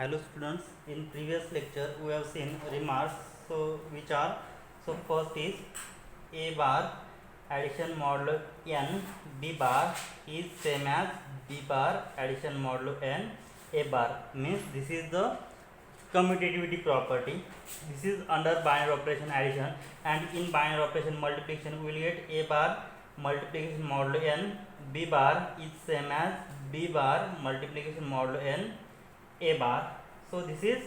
Hello students, in previous lecture we have seen remarks, which are, first is a bar addition modulo n b bar is same as b bar addition modulo n a bar, means this is the commutativity property. This is under binary operation addition, and in binary operation multiplication we will get a bar multiplication modulo n b bar is same as b bar multiplication modulo n a bar. So this is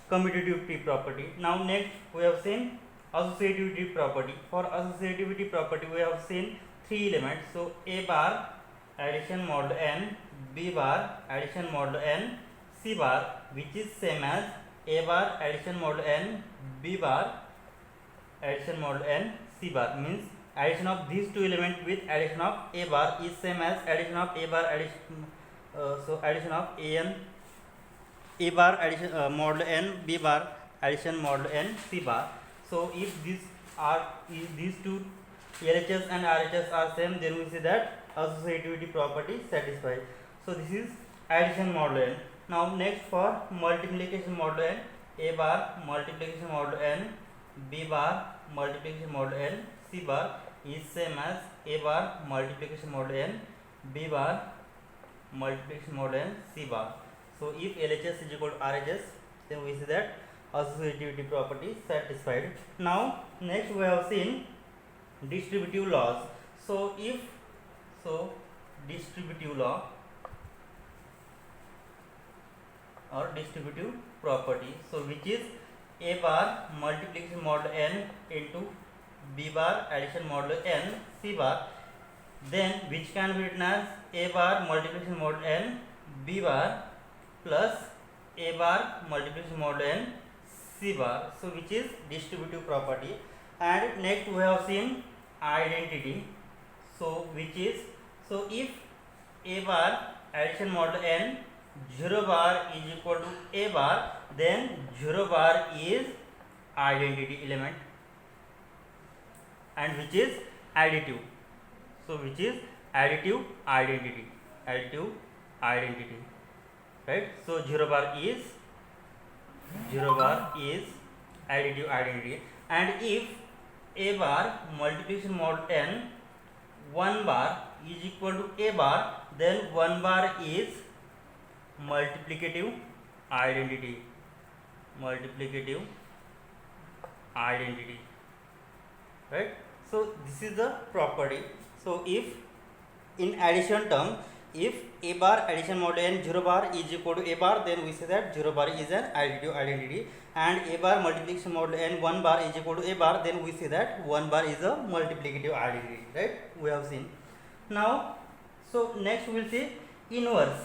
commutativity property. Now next we have seen associativity property. For associativity property we have seen three elements. So a bar addition modulo n, b bar addition modulo n, c bar, which is same as a bar addition modulo n, b bar addition modulo n, c bar, means addition of these two elements with addition of a bar is same as addition of a bar addition, addition of a bar addition modulo n, b bar addition modulo n, c bar. So if these two LHS and RHS are same, then we say that associativity property satisfied. So this is addition modulo n. Now next for multiplication modulo n, a bar multiplication modulo n, b bar multiplication modulo n, c bar is same as a bar multiplication modulo n, b bar multiplication modulo n, c bar. So if LHS is equal to RHS, then we see that associativity property satisfied. Now next we have seen distributive laws. So distributive law or distributive property, so which is a bar multiplication modulo n into b bar addition modulo n, c bar, then which can be written as a bar multiplication modulo n, b bar plus a bar multiplication modulo n, c bar. So which is distributive property. And next we have seen identity. So which is, so if a bar addition modulo n 0 bar is equal to a bar, then 0 bar is identity element, and which is additive. So which is additive identity, right? So 0 bar is additive identity. And if a bar multiplication modulo n 1 bar is equal to a bar, then 1 bar is multiplicative identity, right? So this is the property. So if in addition term, if a bar addition modulo n 0 bar is equal to a bar, then we say that 0 bar is an additive identity, and a bar multiplication modulo n 1 bar is equal to a bar, then we say that 1 bar is a multiplicative identity, right? We have seen. Now so next we will see inverse.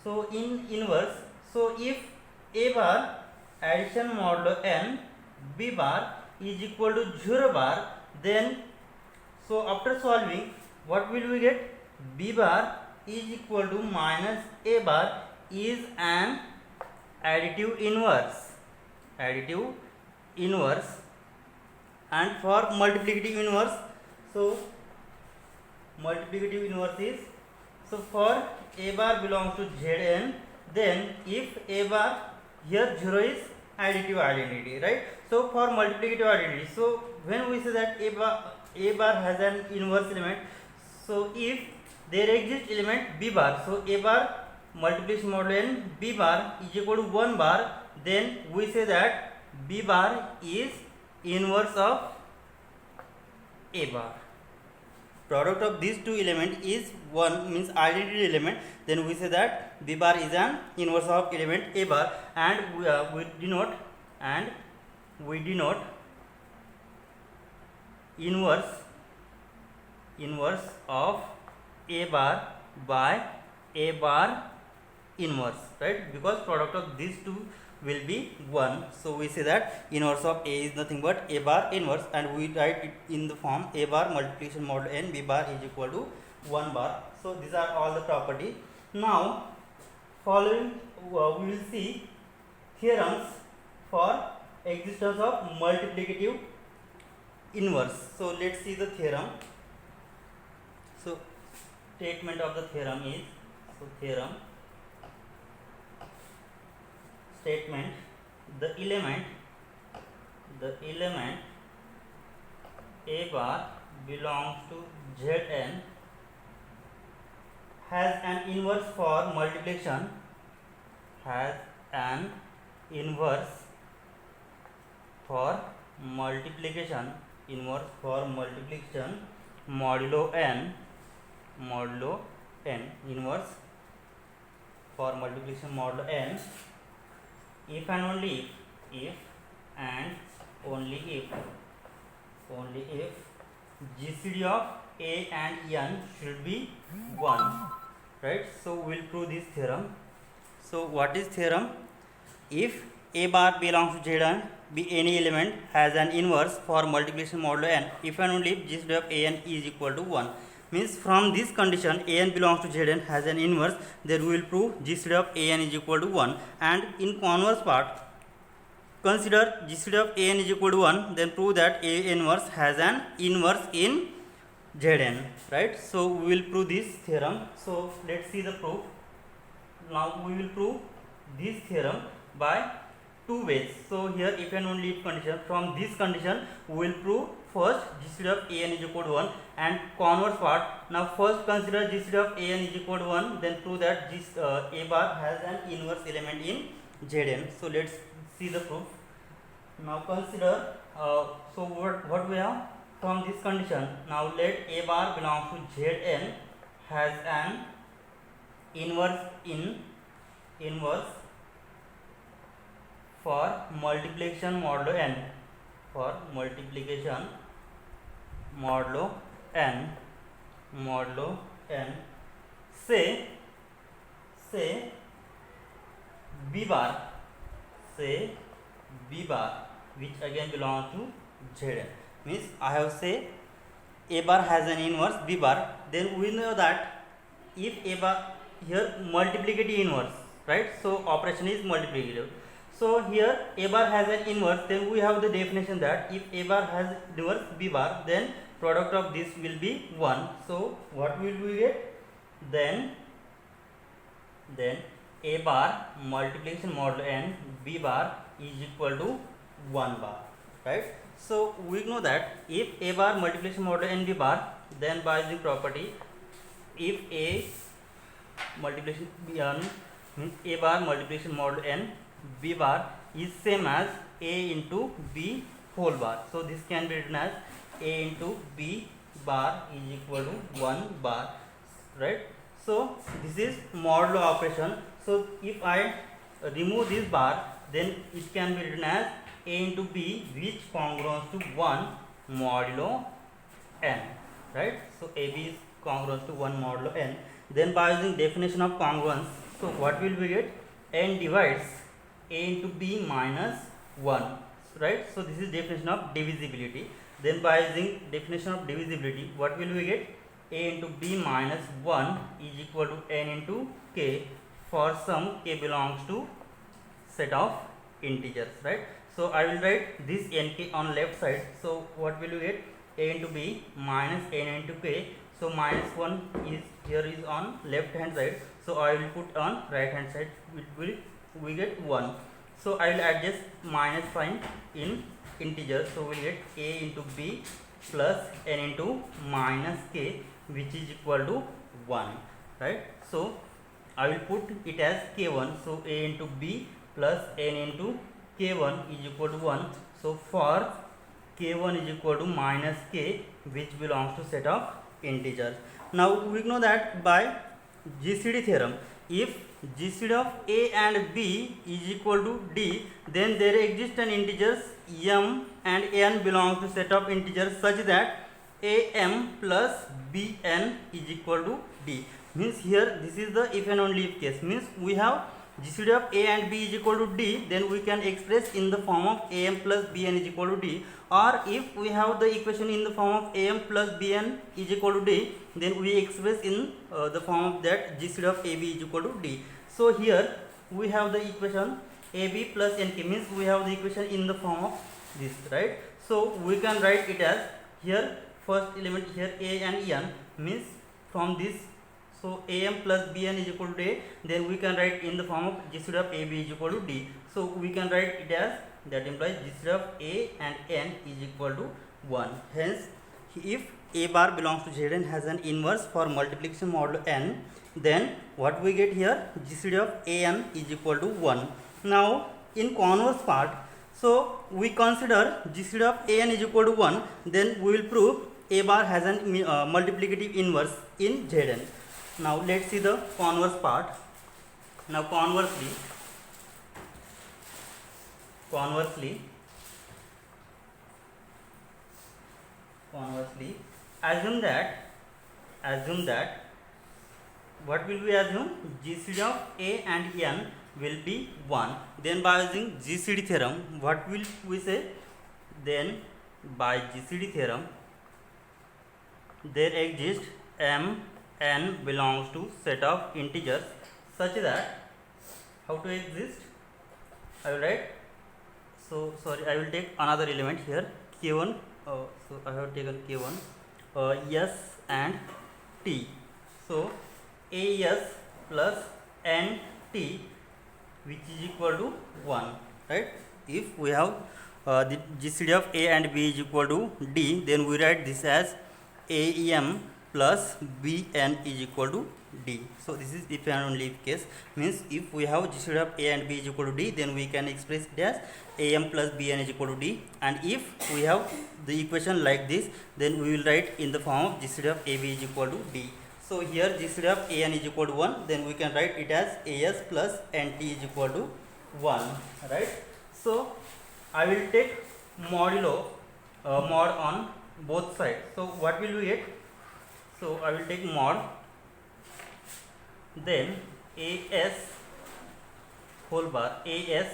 So in inverse, so if a bar addition modulo n, b bar is equal to 0 bar, then so after solving, what will we get? B bar is equal to minus a bar is an additive inverse, and for multiplicative inverse, so multiplicative inverse is, so for a bar belongs to Zn, then if a bar, here 0 is additive identity, right? So for multiplicative identity, so when we say that a bar has an inverse element, so if there exists element b bar, so a bar multiplication modulo n, b bar is equal to 1 bar, then we say that b bar is inverse of a bar. Product of these two elements is 1, means identity element, then we say that b bar is an inverse of element a bar, and we denote inverse of a bar by a bar inverse, right? Because product of these two will be 1, so we say that inverse of a is nothing but a bar inverse, and we write it in the form a bar multiplication modulo n, b bar is equal to 1 bar. So these are all the property. Now following we will see theorems for existence of multiplicative inverse. So let's see the theorem. So statement of the theorem is, so theorem statement, the element a bar belongs to Zn has an inverse for multiplication, modulo n, inverse for multiplication modulo n, if and only if GCD of a and n should be 1, right? So we will prove this theorem. So what is theorem? If a bar belongs to Zn, be any element has an inverse for multiplication modulo n, if and only if GCD of a n is equal to 1. Means from this condition a n belongs to Zn has an inverse, then we will prove GCD of a n is equal to 1. And in converse part, consider GCD of a n is equal to 1, then prove that a inverse has an inverse in Zn, right? So we will prove this theorem. So let's see the proof. Now we will prove this theorem by two ways. So here if and only if condition, from this condition we will prove first GCD of a n is equal to 1, and converse part. Now first consider GCD of a n is equal to 1, then prove that this a bar has an inverse element in Zn. So let's see the proof. Now consider, so what we have from this condition. Now let a bar belongs to Zn has an inverse for multiplication modulo n, say b bar which again belongs to Zn. Means I have say a bar has an inverse b bar, then we know that if a bar, here multiplicative inverse, right? So operation is multiplicative. So here a bar has an inverse, then we have the definition that if a bar has inverse b bar, then product of this will be 1. So what will we get? Then a bar multiplication modulo n b bar is equal to 1 bar, right? So we know that if a bar multiplication modulo n b bar, then by the property, if a multiplication n means a bar multiplication modulo n b bar is same as a into b whole bar. So this can be written as a into b bar is equal to 1 bar, right? So this is modulo operation. So if I remove this bar, then it can be written as a into b which congruent to 1 modulo n, right? So ab is congruent to 1 modulo n. Then by using definition of congruence, so what will we get? N divides a into b minus 1, right? So this is definition of divisibility. Then by using definition of divisibility, what will we get? A into b minus 1 is equal to n into k for some k belongs to set of integers, right? So I will write this nk on left side. So what will you get? A into b minus n into k. So minus 1 is here is on left hand side. So I will put on right hand side. We get 1. So I will adjust minus sign in integers. So we get a into b plus n into minus k, which is equal to 1, right? So I will put it as k1. So a into b plus n into k1 is equal to 1. So for k1 is equal to minus k, which belongs to set of integers. Now we know that by GCD theorem, if GCD of a and b is equal to d, then there exists an integers m and n belongs to set of integers such that am plus bn is equal to d. Means here this is the if and only if case. Means we have GCD of a and b is equal to d, then we can express in the form of am plus bn is equal to d. Or if we have the equation in the form of am plus bn is equal to d, then we express in the form of that GCD of ab is equal to d. So here we have the equation ab plus nk, means we have the equation in the form of this, right? So we can write it as here first element here a and n, means from this So am plus bn is equal to a, then we can write in the form of GCD of ab is equal to d. So we can write it as, that implies GCD of a and n is equal to 1. Hence, if a bar belongs to Zn has an inverse for multiplication modulo n, then what we get here, GCD of an is equal to 1. Now in converse part, so we consider GCD of an is equal to 1, then we will prove a bar has an multiplicative inverse in Zn. Now let's see the converse part. Now conversely, assume that what will we assume, GCD of a and n will be 1. Then by using GCD theorem, what will we say? Then by GCD theorem, there exists m n belongs to set of integers such that, how to exist, I will write, so sorry, I will take another element here, k1, so I have taken k1, s and t. So as plus nt which is equal to 1, right? If we have the GCD of a and b is equal to d, then we write this as am plus bn is equal to d. So this is if and only if case, means if we have GCD of a and b is equal to d, then we can express it as am plus bn is equal to d. And if we have the equation like this, then we will write in the form of GCD of ab is equal to d. So here GCD of an is equal to 1, then we can write it as as plus nt is equal to 1, right? So I will take modulo mod on both sides. So what will we get? So I will take mod, then as whole bar, as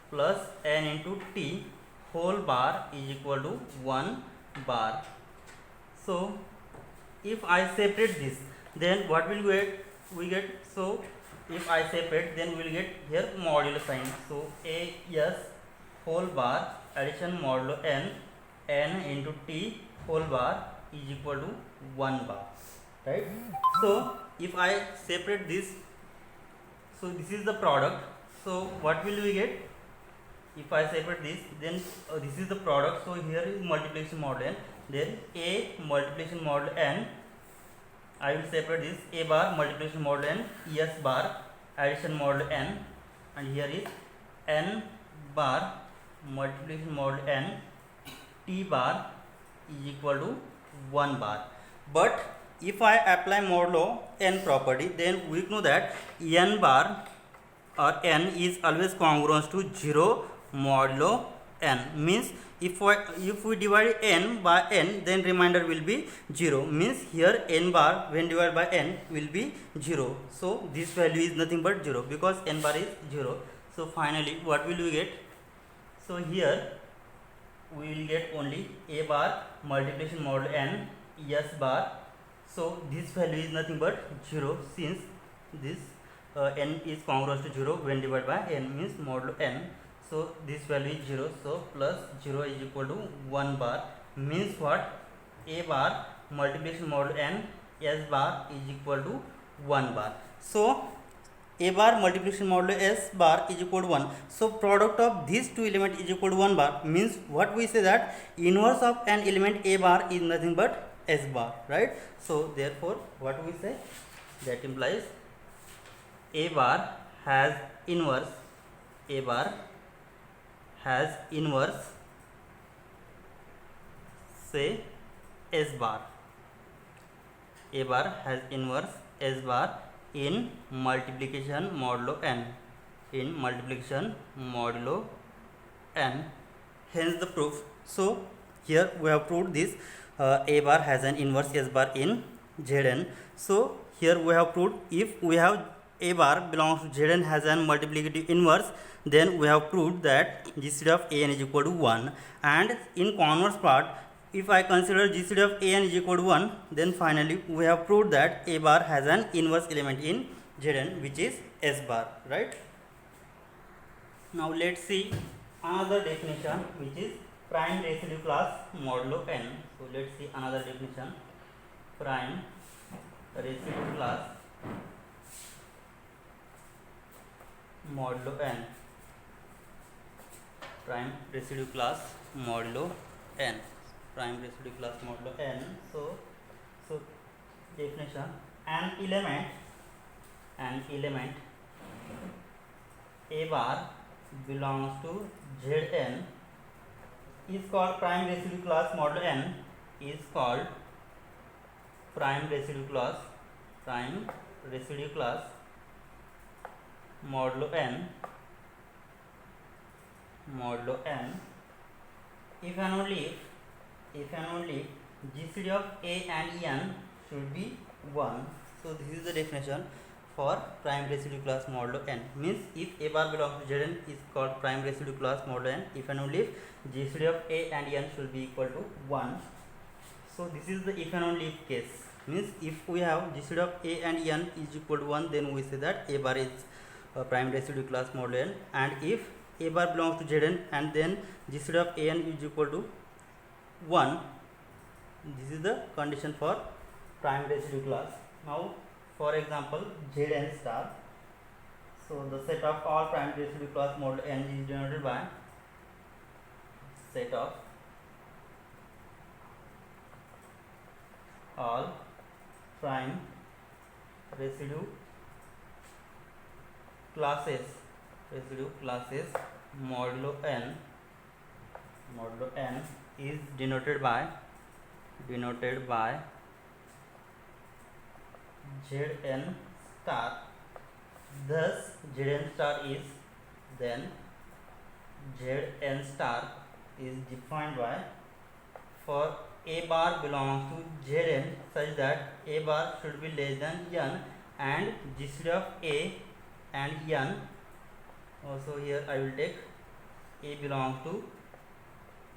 plus n into t whole bar is equal to 1 bar. So if I separate this, then what will we get? So if I separate, then we will get here modulo sign. So as whole bar addition modulo n into t whole bar is equal to 1 bar, right? So if I separate this, so this is the product. So what will we get? If I separate this, then this is the product. So here is multiplication modulo n, then a multiplication modulo n. I will separate this, a bar multiplication modulo n, s bar addition modulo n, and here is n bar multiplication modulo n, t bar is equal to 1 bar. But if I apply modulo n property, then we know that n bar or n is always congruous to 0 modulo n. Means if we divide n by n, then remainder will be 0. Means here n bar when divided by n will be 0. So this value is nothing but 0 because n bar is 0. So finally what will we get? So here we will get only a bar multiplication modulo n, s bar. So this value is nothing but 0, since this n is congruous to 0 when divided by n, means modulo n. So this value is 0. So plus 0 is equal to 1 bar. Means what? A bar multiplication modulo n, s bar is equal to 1 bar. So a bar multiplication modulo s bar is equal to 1. So product of these two elements is equal to 1 bar. Means what we say, that inverse of an element a bar is nothing but s bar, right? So therefore what we say, that implies a bar has inverse, a bar has inverse, say s bar, a bar has inverse s bar in multiplication modulo n, in multiplication modulo n. Hence the proof. So here we have proved this, a bar has an inverse s bar in Zn. So here we have proved, if we have a bar belongs to Zn has an multiplicative inverse, then we have proved that GCD of an is equal to 1. And in converse part, if I consider GCD of an is equal to 1, then finally we have proved that a bar has an inverse element in Zn, which is s bar, right? Now let's see another definition, which is prime residue class modulo n. So let's see another definition, prime residue class modulo n, prime residue class modulo n, prime residue class modulo n. So definition: an element a bar belongs to Zn is called prime residue class modulo n, is called prime residue class modulo n if and only GCD of A and n should be 1. So this is the definition for prime residue class modulo n. Means if A bar belongs to Zn is called prime residue class modulo n if and only if GCD of A and n should be equal to 1. So this is the if and only if case. Means if we have GCD of A and n is equal to 1, then we say that A bar is prime residue class modulo n. And if A bar belongs to Zn and then GCD of A n is equal to 1, this is the condition for prime residue class. Now for example Zn star. So the set of all prime residue class modulo n is denoted by set of all prime residue classes modulo n is denoted by Zn star. Thus Zn star is defined by for A bar belongs to Zn such that A bar should be less than n and GCD of A and n. Also here I will take A belongs to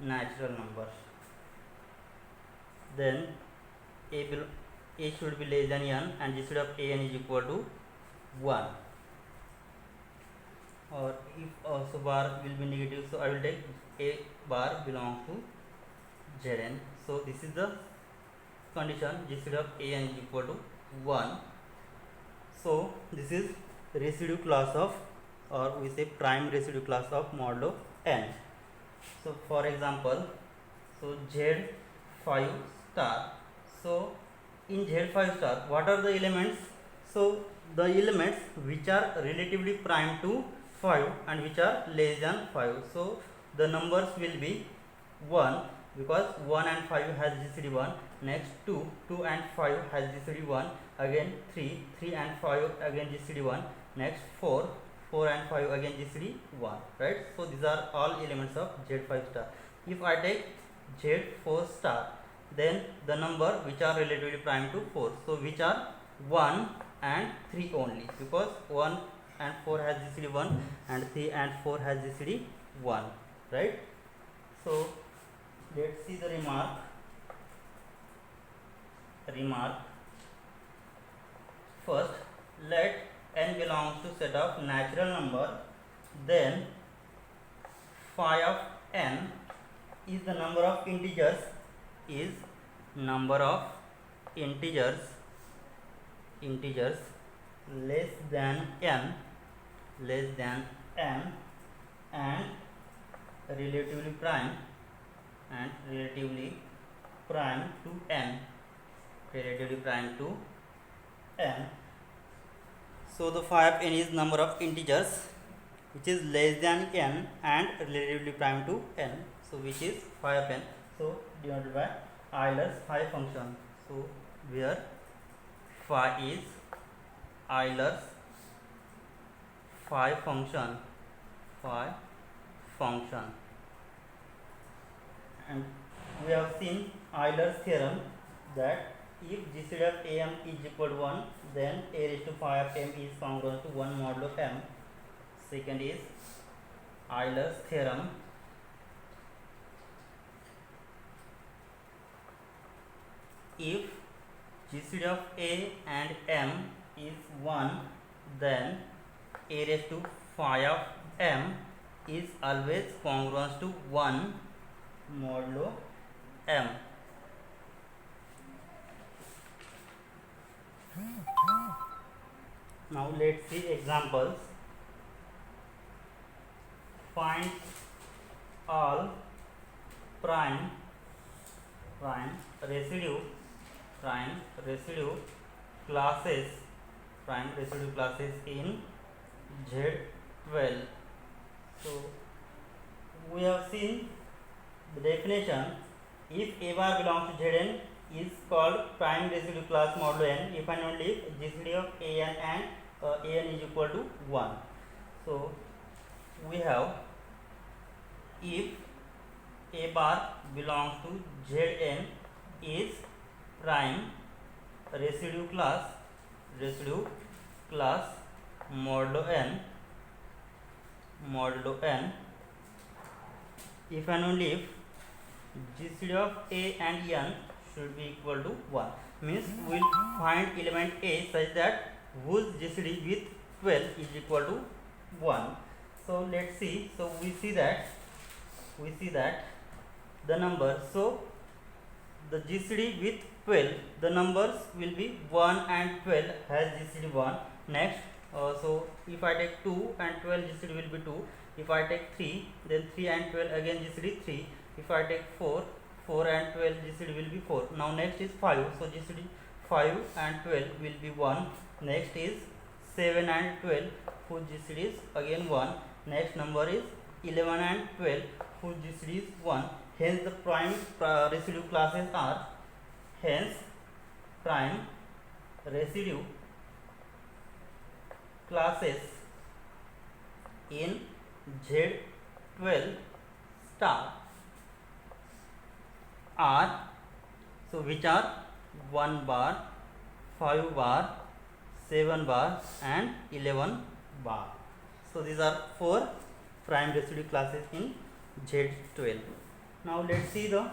natural numbers, then A should be less than n and GCD of A n is equal to 1. Or if also bar will be negative, so I will take A bar belongs to Zn. So this is the condition, GCD of A n is equal to 1. So this is residue class of, or we say prime residue class of modulo n. So for example, so Z5 star. So in Z5 star, what are the elements? So the elements which are relatively prime to 5 and which are less than 5. So the numbers will be 1 because 1 and 5 has GCD 1. Next 2 and 5 has GCD 1. Again 3 and 5 again GCD 1. Next 4 and 5 again GCD 1. Right? So these are all elements of Z5 star. If I take Z4 star, then the number which are relatively prime to 4. So which are 1 and 3 only, because 1 and 4 has GCD 1 and 3 and 4 has GCD 1. Right? So let's see the remark. First, let n belongs to set of natural number, then phi of n is the number of integers less than n and relatively prime to n. So the phi of n is number of integers which is less than n and relatively prime to n. So which is phi of n. So denoted by Euler's phi function. So where phi is Euler's phi function, and we have seen Euler's theorem that if GCD of am is equal to 1, then a raised to phi of m is congruent to 1 modulo m. Second is Euler's theorem. If GCD of a and m is 1, then a raised to phi of m is always congruent to 1 modulo m. Now let's see examples. Find all prime residue classes in Z12. So we have seen the definition. If A bar belongs to Zn is called prime residue class modulo n if and only if GCD of An and An is equal to 1. So we have, if A bar belongs to Zn is prime residue class modulo n if and only if GCD of A and n should be equal to 1. Means we will find element A such that whose GCD with 12 is equal to 1. So let's see. So we see that the number, so the GCD with 12, the numbers will be 1 and 12 has GCD 1. Next, so if I take 2 and 12, GCD will be 2. If I take 3, then 3 and 12 again GCD 3. If I take 4 and 12, GCD will be 4. Now next is 5, so GCD 5 and 12 will be 1. Next is 7 and 12, whose GCD is again 1. Next number is 11 and 12, whose GCD is 1. Hence the prime residue classes are, hence prime residue classes in Z12 star are, so which are 1 bar, 5 bar, 7 bar and 11 bar. So these are 4 prime residue classes in Z12. Now let's see the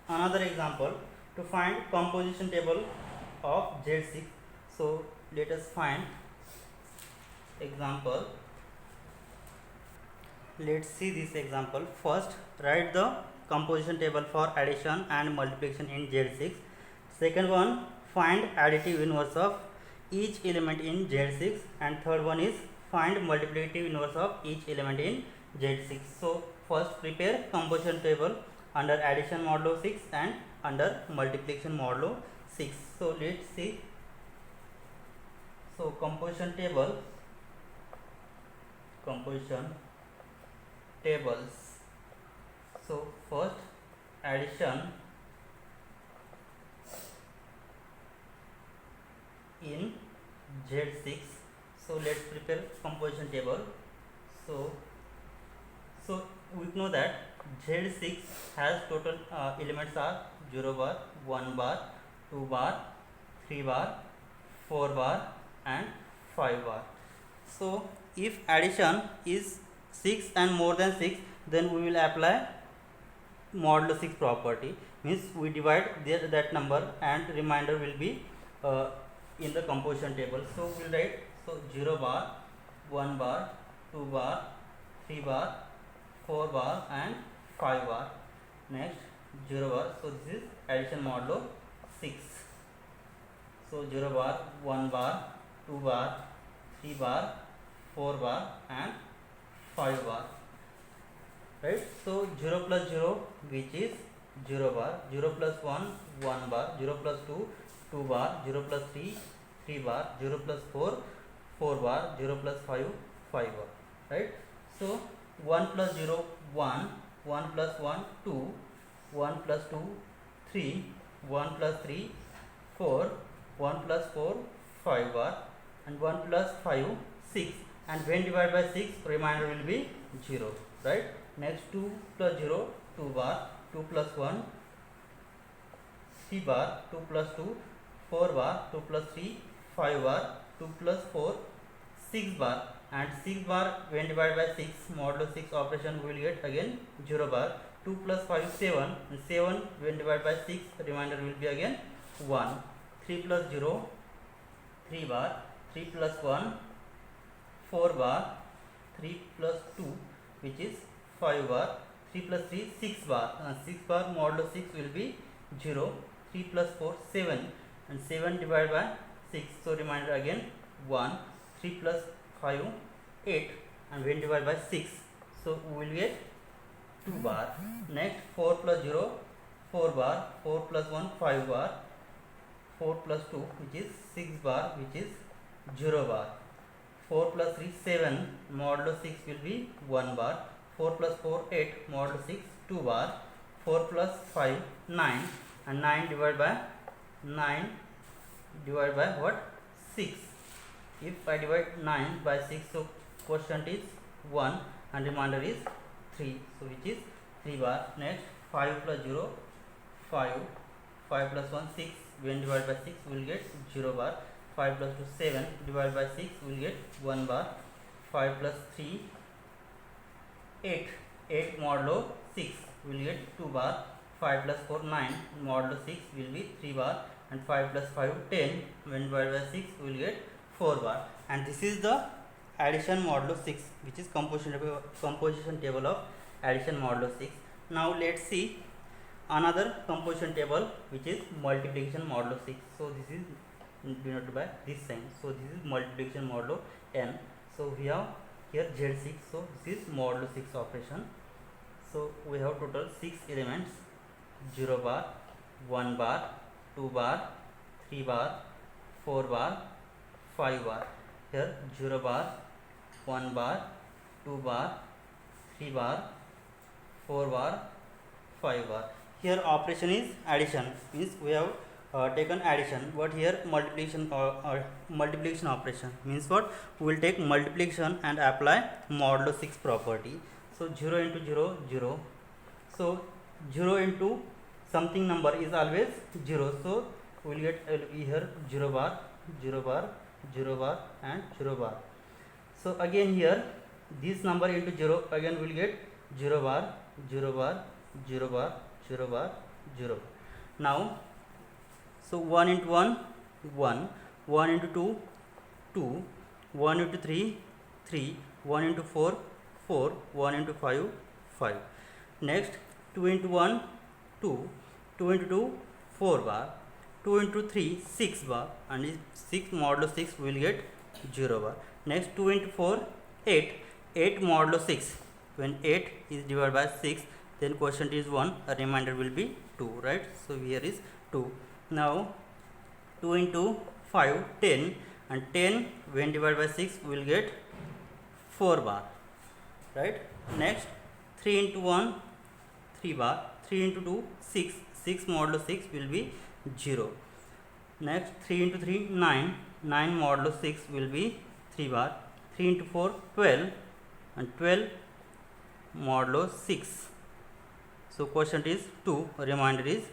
another example to find composition table of Z6. So let us find example. Let's see this example. First, write the composition table for addition and multiplication in Z6. Second one, find additive inverse of each element in Z6, and third one is find multiplicative inverse of each element in Z6. So first prepare composition table under addition modulo 6 and under multiplication modulo 6. So let's see. So composition tables. So first addition in Z6. So let's prepare composition table. So we know that Z6 has total elements are 0 bar, 1 bar, 2 bar, 3 bar, 4 bar and 5 bar. So if addition is 6 and more than 6, then we will apply modulo 6 property. Means we divide that number and remainder will be in the composition table. So we will write, so 0 bar, 1 bar, 2 bar, 3 bar, 4 bar and 5 bar. Next 0 bar, so this is addition modulo 6. So 0 bar, 1 bar, 2 bar, 3 bar, 4 bar and 5 bar, right? So 0 plus 0, which is 0 bar, 0 plus 1, 1 bar, 0 plus 2, 2 bar, 0 plus 3, 3 bar, 0 plus 4, 4 bar, 0 plus 5, 5 bar, right? So 1 plus 0, 1, 1 plus 1, 2, 1 plus 2, 3, 1 plus 3, 4, 1 plus 4, 5 bar and 1 plus 5, 6, and when divided by 6, remainder will be 0, right? Next 2 plus 0, 2 bar, 2 plus 1, 3 bar, 2 plus 2, 4 bar, 2 plus 3, 5 bar, 2 plus 4, 6 bar, and 6 bar when divided by 6, modulo 6 operation we will get again 0 bar, 2 plus 5, 7, and 7 when divided by 6, remainder will be again 1, 3 plus 0, 3 bar, 3 plus 1, 4 bar, 3 plus 2, which is 5 bar, 3 plus 3, 6 bar, 6 bar modulo 6 will be 0, 3 plus 4, 7, and 7 divided by 6, so remainder again 1, 3 plus 5 8, and when divided by 6, so we will get 2 bar. Next 4 plus 0 4 bar, 4 plus 1 5 bar, 4 plus 2 which is 6 bar, which is 0 bar. 4 plus 3 7, modulo 6 will be 1 bar. 4 plus 4 8, modulo 6 2 bar. 4 plus 5 9, and 9 divided by what? 6. If I divide 9 by 6, so quotient is 1 and remainder is 3, so which is 3 bar. Next 5 plus 0 5, 5 plus 1 6, when divided by 6 we will get 0 bar. 5 plus 2 7, divided by 6 we will get 1 bar. 5 plus 3 8, 8 modulo 6 we will get 2 bar. 5 plus 4 9, modulo 6 will be 3 bar, and 5 plus 5 10, when divided by 6 we will get 4 bar. And this is the addition modulo 6, which is composition table of addition modulo 6. Now let's see another composition table, which is multiplication modulo 6. So this is denoted by this sign. So this is multiplication modulo n. So we have here Z6. So this is modulo 6 operation. So we have total 6 elements: 0 bar, 1 bar, 2 bar, 3 bar, 4 bar, 5 bar. Here 0 bar, 1 bar, 2 bar, 3 bar, 4 bar, 5 bar. Here operation is addition, means we have taken addition, but here multiplication or multiplication operation means what? We will take multiplication and apply modulo 6 property. So 0 into 0 0. So 0 into something number is always 0. So we will get here 0 bar, 0 bar, 0 bar, and 0 bar. So again here this number into 0, again we will get 0 bar, 0 bar, 0 bar, 0 bar, 0. Now so 1 into 1 1, 1 into 2 2, 1 into 3 3, 1 into 4 4, 1 into 5 5. Next 2 into 1 2, 2 into 2 4 bar, 2 into 3 6 bar, and 6 modulo 6 we will get 0 bar. Next 2 into 4 8, 8 modulo 6, when 8 is divided by 6, then quotient is 1, a remainder will be 2, right? So here is 2. Now 2 into 5 10, and 10 when divided by 6 we will get 4 bar, right? Next 3 into 1 3 bar, 3 into 2 6, 6 modulo 6 will be 0. Next 3 into 3 9, 9 modulo 6 will be 3 bar. 3 into 4 12, and 12 modulo 6, so quotient is 2, remainder is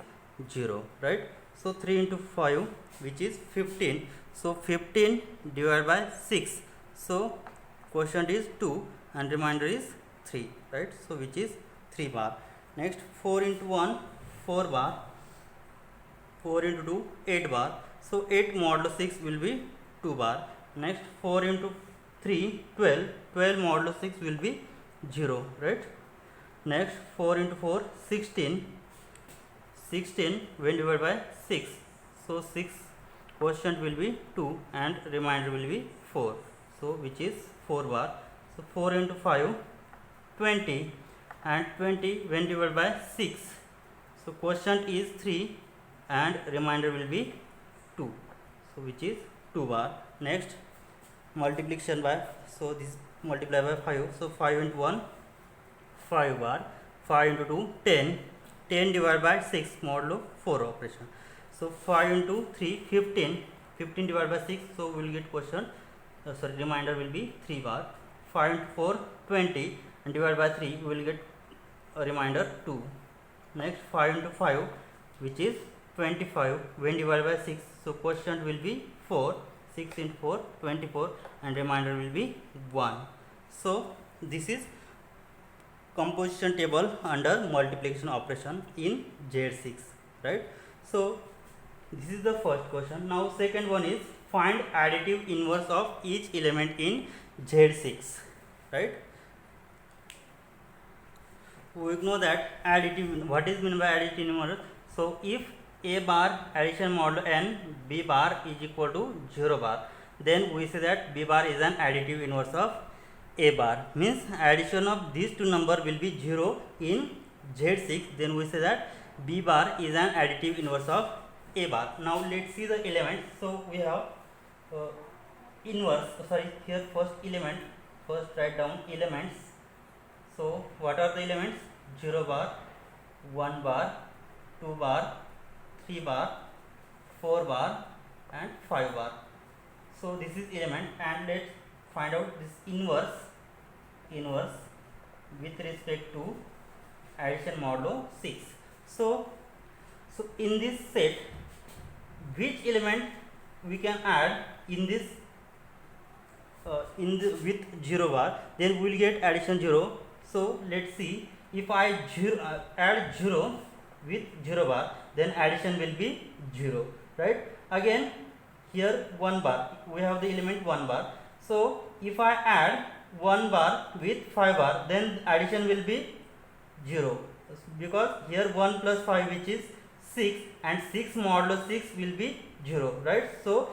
0, right? So 3 into 5 which is 15, so 15 divided by 6, so quotient is 2 and remainder is 3, right? So which is 3 bar. Next 4 into 1 4 bar, 4 into 2 8 bar, so 8 modulo 6 will be 2 bar. Next 4 into 3 12, 12 modulo 6 will be 0, right? Next 4 into 4 16, 16 when divided by 6, so 6 quotient will be 2 and remainder will be 4, so which is 4 bar. So 4 into 5 20, and 20 when divided by 6, so quotient is 3 and remainder will be 2, so which is 2 bar. Next multiplication by, so this multiply by 5, so 5 into 1 5 bar, 5 into 2 10, 10 divided by 6 modulo 4 operation. So 5 into 3 15, 15 divided by 6, so we will get quotient, remainder will be 3 bar. 5 into 4 20, and divided by 3 we will get a remainder 2. Next 5 into 5 which is 25 when divided by 6, so quotient will be 4, 6 into 4 24, and remainder will be 1. So this is composition table under multiplication operation in Z6, right? So this is the first question. Now second one is find additive inverse of each element in Z6, right? We know that additive, what is meant by additive inverse? So if A bar addition modulo n, B bar is equal to 0 bar, then we say that b bar is an additive inverse of a bar, means addition of these two number will be 0 in Z6, then we say that b bar is an additive inverse of a bar. Now let's see the elements. So we have inverse, sorry, here first element, first write down elements. So what are the elements? 0 bar, 1 bar, 2 bar, 3 bar, 4 bar and 5 bar. So this is element, and let's find out this inverse with respect to addition modulo 6. So in this set, which element we can add in this with 0 bar, then we will get addition 0. So let's see, if I add 0 with 0 bar, then addition will be 0, right? Again here 1 bar, we have the element 1 bar. So if I add 1 bar with 5 bar, then addition will be 0, because here 1 plus 5 which is 6, and 6 modulo 6 will be 0, right? So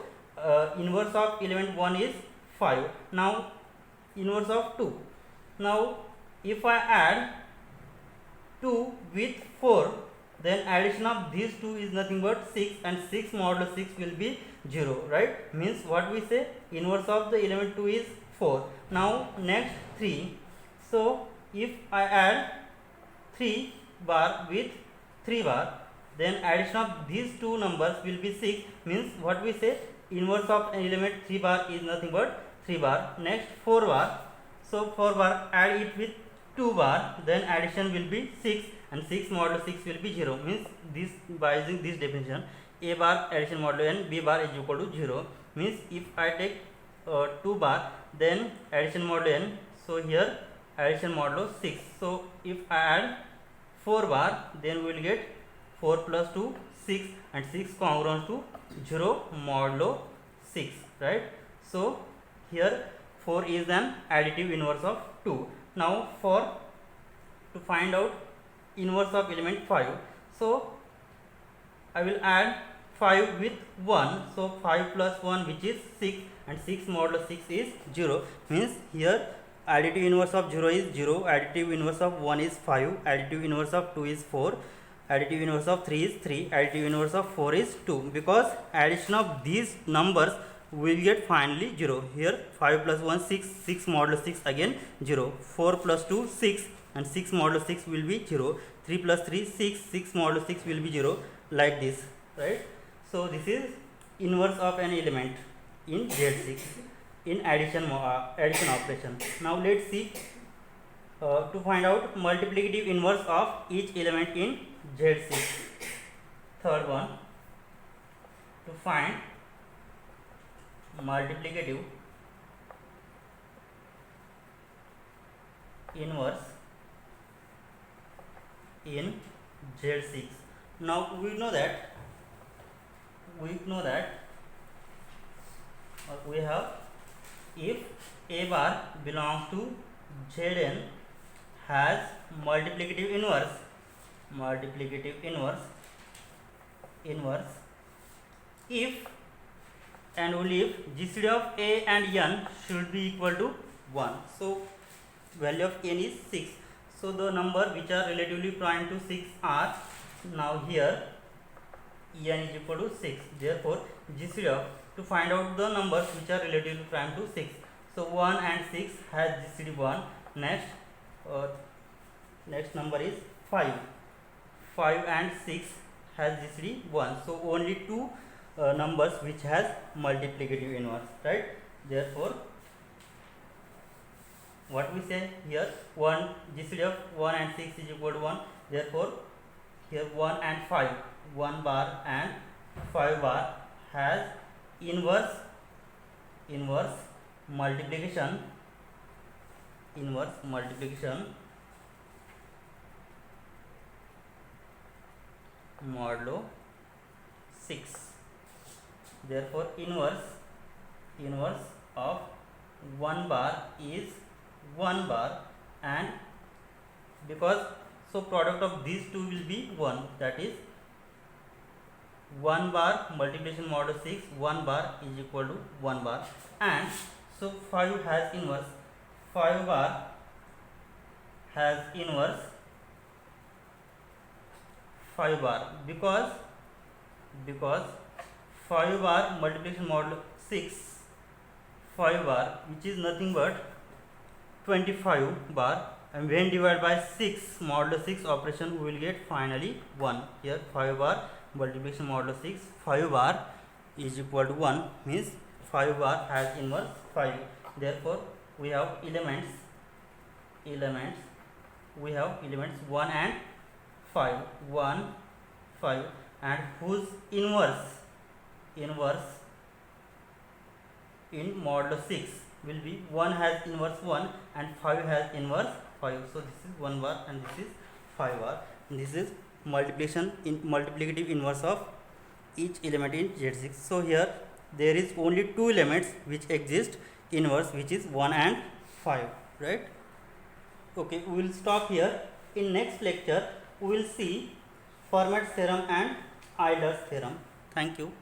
inverse of element 1 is 5. Now inverse of 2. Now if I add 2 with 4, then addition of these two is nothing but 6, and 6 modulo 6 will be 0, right? Means what we say, inverse of the element 2 is 4. Now next 3. So if I add 3 bar with 3 bar, then addition of these two numbers will be 6, means what we say, inverse of an element 3 bar is nothing but 3 bar. Next 4 bar. So 4 bar, add it with 2 bar, then addition will be 6, and 6 modulo 6 will be 0, means this, by using this definition, a bar addition modulo n, b bar is equal to 0, means if I take 2 bar, then addition modulo n, so here addition modulo 6. So if I add 4 bar, then we will get 4 plus 2 6, and 6 congruent to 0 modulo 6, right? So here 4 is an additive inverse of 2. Now to find out inverse of element 5, so I will add 5 with 1, so 5 plus 1 which is 6, and 6 modulo 6 is 0, means here additive inverse of 0 is 0, additive inverse of 1 is 5, additive inverse of 2 is 4, additive inverse of 3 is 3, additive inverse of 4 is 2, because addition of these numbers will get finally 0. Here 5 plus 1 6, 6 modulo 6 again 0, 4 plus 2 6, and 6 modulo 6 will be 0, 3 plus 3 6, 6 modulo 6 will be 0, like this, right? So this is inverse of an element in Z6 in addition operation. Now let's see to find out multiplicative inverse of each element in Z6. Third one, to find multiplicative inverse in Z6. Now we know that we have, if a bar belongs to Zn has multiplicative inverse if and only if GCD of a and n should be equal to 1. So value of n is 6. So the number which are relatively prime to 6 are, now here n is equal to 6. Therefore GCD of, to find out the numbers which are relatively prime to 6. So 1 and 6 has GCD 1. Next number is 5. 5 and 6 has GCD 1. So only two numbers which has multiplicative inverse, right? Therefore what we say here, 1 GCD of 1 and 6 is equal to 1. Therefore here 1 and 5, 1 bar and 5 bar has inverse multiplication modulo 6. Therefore inverse of 1 bar is 1 bar, and because so product of these two will be 1, that is 1 bar multiplication modulo 6, 1 bar is equal to 1 bar, and so 5 has inverse, 5 bar has inverse 5 bar, because 5 bar multiplication modulo 6, 5 bar, which is nothing but 25 bar, and when divided by 6 modulo 6 operation we will get finally 1. Here 5 bar multiplication modulo 6, 5 bar is equal to 1, means 5 bar has inverse 5. Therefore we have elements we have elements 1 and 5, 1 5, and whose inverse in modulo 6 will be 1 has inverse 1 and 5 has inverse 5. So this is 1 bar and this is 5 bar. This is multiplicative inverse of each element in Z6. So here there is only two elements which exist inverse, which is 1 and 5, right? Okay, we will stop here. In next lecture we will see Fermat's theorem and Euler's theorem. Thank you.